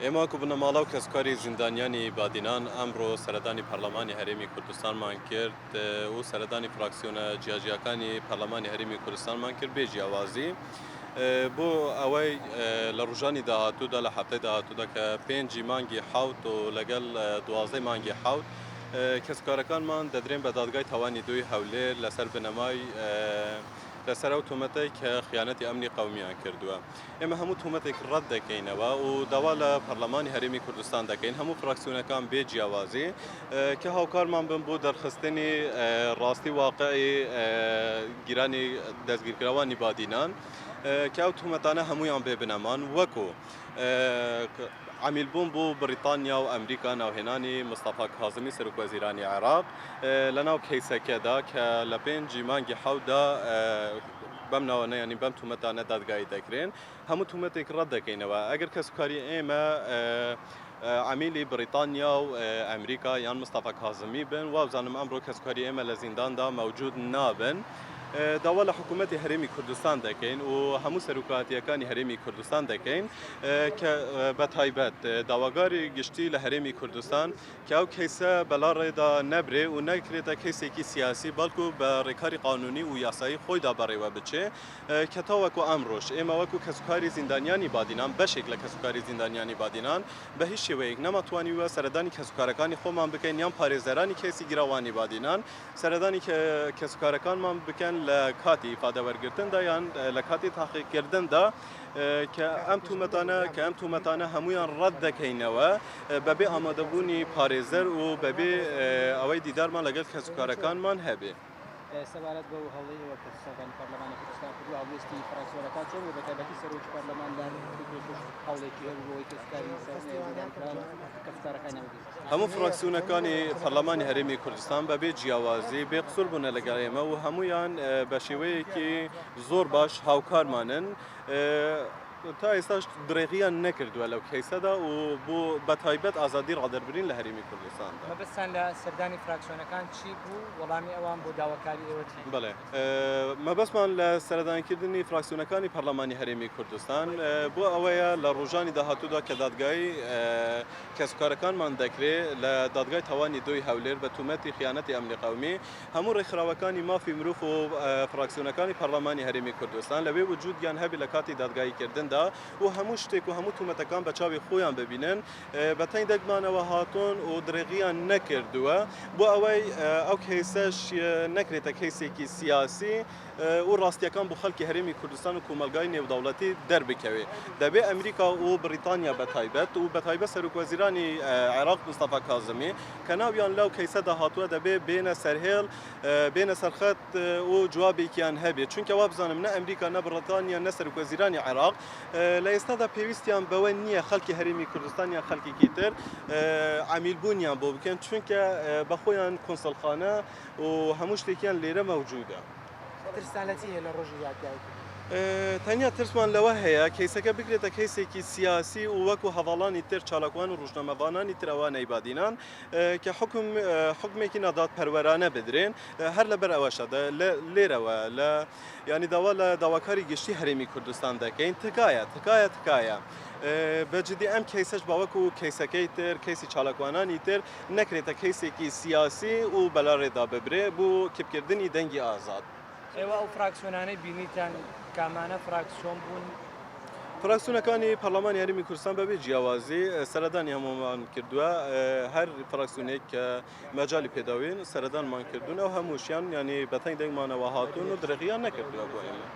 ئێمە کو بنەماڵە و کەسکاری زیندانیانی بادینان ئەمڕۆ سەردانی پەرلەمانی هەرێمی کوردستانمان کرد و سەردانی فراکسیۆنە جیاجیەکانی پەرلەمانی هەرێمی کوردستانمان کرد بێ جیاوازی بۆ ئەوەی لە ڕژانی داهاتوودا لە هەفتەی داهاتوودا کە پێنجی مانگی حوت و لەگەڵ دوازدەی مانگی حوت کەسکارەکانمان دەدرێن بە دادگای تاوانی دوی هەولێر لەسەر بنەمای لەسەر ئەو تۆمەتەی کە خیانەتی ئەمنی قەومیان کردووە. ئێمە هەموو تۆمەتێک ڕەت دەکەینەوە و داوا لە پەرلەمانی هەرێمی کوردستان دەکەین هەموو فراکسیۆنەکان بێ جیاوازی کە هاوکارمان بن بۆ دەرخستنی ڕاستی واقعی گیرانی دەستگیرکراوانی بادینان کە ئەو تۆمەتانە هەمویان بێ بنەمان وەکو عمیل بوون بۆ بریتانیا و ئەمریکا ناوهێنانی مستەفا کاظمی سەرۆکوەزیرانی عێراق لەناو کەیسەکەدا کە لە پێنجی مانگی حەوتدا بەم ناوانە ینی بەم تومەتانە دادگایی دەکرێن هەموو تومەتێک ڕەت دەکەینەوە ئەگەر کەسوکاری ئێمە عمیلی بریتانیا و ئەمریکا یان مستەفا کاظمی بن وابزانم ئەمڕۆ کەسوکاری ئێمە لە زینداندا مەوجود نابن داوا لە حکوومەتی هەرێمی کوردستان دەکەین و هەموو سەرۆکاتیەکانی هەرێمی کوردستان دەکەین کە بە تایبەت داواگاری گشتی لە هەرێمی کوردستان کە ئەو کەیسە بەلاڕێدا نەبرێ و نەکرێتە کەیسێکی سیاسی بەڵکو بە ڕێکاری قانونی و یاسایی خۆیدا بەڕێوە بچێ کە تا وەکو ئەمڕۆژ ئێمە وەکو کەسوکاری زیندانیانی بادینان بەشێک لە کەسوکاری زیندانیانی بادینان بە هیچ شێوەیەک نەماتوانیوە سەردانی کەسوکارەکانی خۆمان بکەین یان پارێزەرانی کەسی گیراوانی بادینان سەردانی کەسوکارەکانمان بکەن لە کاتی ئیفادە وەرگرتندا یان لە کاتی تاقیکردندا کە ئەم تومەتانە هەمویان ڕەت دەکەینەوە بەبێ ئامادەبوونی پارێزەر و بەبێ ئەوەی دیدارمان لەگەڵ کەسوکارەکانمان هەبێ. سەبارەت بە هەڵەیەوە کە سەردانی پەرلەمانی کوردستان کردووە هەڵوێستی فراکسیۆنەکان چۆن بە تایبەتی سەرۆکی پەرلەمان هەوڵێکی هەبوو بۆ ئەوەی کەسکاری زیندانکران کەسکارەکانی هەڵگرت. هەموو فراکسیۆنەکانی پەرلەمانی هەرێمی کوردستان بەبێ جیاوازی بێقسوور بوون لەگەڵ ئێمە و هەمویان بە شێوەیەکی زۆر باش هاوکارمانن تا ئێستاش درێغیان نەکردووە لەو کەیسەدا و بۆ بە تایبەت ئازادی ڕادەربرین لە هەرێمی کوردستاندا. مەبەستان لە سەردانی فراکسیۆنەکان چی بوو وەڵامی ئەوان بۆ داواکاری ئێوە چی؟ بەڵێ مەبەستمان لە سەردانکردنی فراکسیۆنەکانی پەرلەمانی هەرێمی کوردستان بۆ ئەوەیە لە ڕۆژانی داهاتوودا کە دادگایی کەسوکارەکانمان دەکرێت لە دادگای تاوانی دوی هەولێر بە تومەتی خیانەتی ئەمنی قەومی هەموو ڕێکخراوەکانی مافی مرۆڤ و فراکسیۆنەکانی پەرلەمانی هەرێمی کوردستان لەوێ وجودیان هەبی لە کاتی دادگاییکردندا و هەموو شتێک و هەموو تومەتەکان بە چاوی خۆیان ببینن بەتەنی دەگمانەوە هاتوون و درێغیان نەکردووە بۆ ئەوەی ئەو کەیسەش نەکرێتە کەیسێکی سیاسی و ڕاستیەکان بۆ خەڵکی هەرێمی کوردستان و کۆمەلگای نێودەوڵەتی دەربکەوێ دەبێ ئەمریکا و بریتانیا بە تایبەت سەرۆکوەزیرانی عێراق مستەفا کاظمی کە ناویان لەو کەیسەدا هاتووە دەبێ بێنە سەرهێڵ بێنە سەرخەت و جوابێکیان هەبێت چونکە وا بزانم نە ئەمریکا نە بریتانیا نە سەرۆکوەزیرانی عێراق لە ئێستادا پێویستیان بەوە نییە خەڵکی هەرێمی کوردستان یان خەڵکێکی تر عمیلبوونیان بۆ بکەن چونکە بەخۆیان کۆنسڵخانە و هەموو شتێکیان لێرە مەوجودە. ترسان لە چی هەیە لە ڕۆژی دادگای؟ تەنیا ترسمان لەوە هەیە کەیسەکە بگرێتە کەیسێکی سیاسی و وەکو هەواڵانی تر چالاکوان و ڕۆژنامەوانانی تر ئەوانەی بادینان کە حکمێکی نادادپەروەرانە بدرێن هەر لەبەر ئەوەشە لێرەوە لە ینی داوا لە داواکاری گشتی هەرێمی کوردستان دەکەین تکایە بەجددی ئەم کەیسەش باوەکو کەیسەکەی تر کەیسی چالاکوانانی تر نەکرێتە کەیسێکی سیاسی و بەلاڕێدا ببرێ بۆ کپکردنی دەنگی ئازاد. ئێوە ئەو فراکسیۆنانەی بینیتان کامانە فراکسیۆن بوون؟ فراکسیۆنەکانی پەرلەمانی هەرێمی کوردستان بەبێ جیاوازی سەردانی هەموومان کردووە هەر فراکسیۆنێک کە مەجالی پێداوین سەردانمان کردوون ئەو هەمووشیان ینی بەتەنگ دەنگمانەوە هاتوون و درێغیان نەکردووە بۆ ئێمە.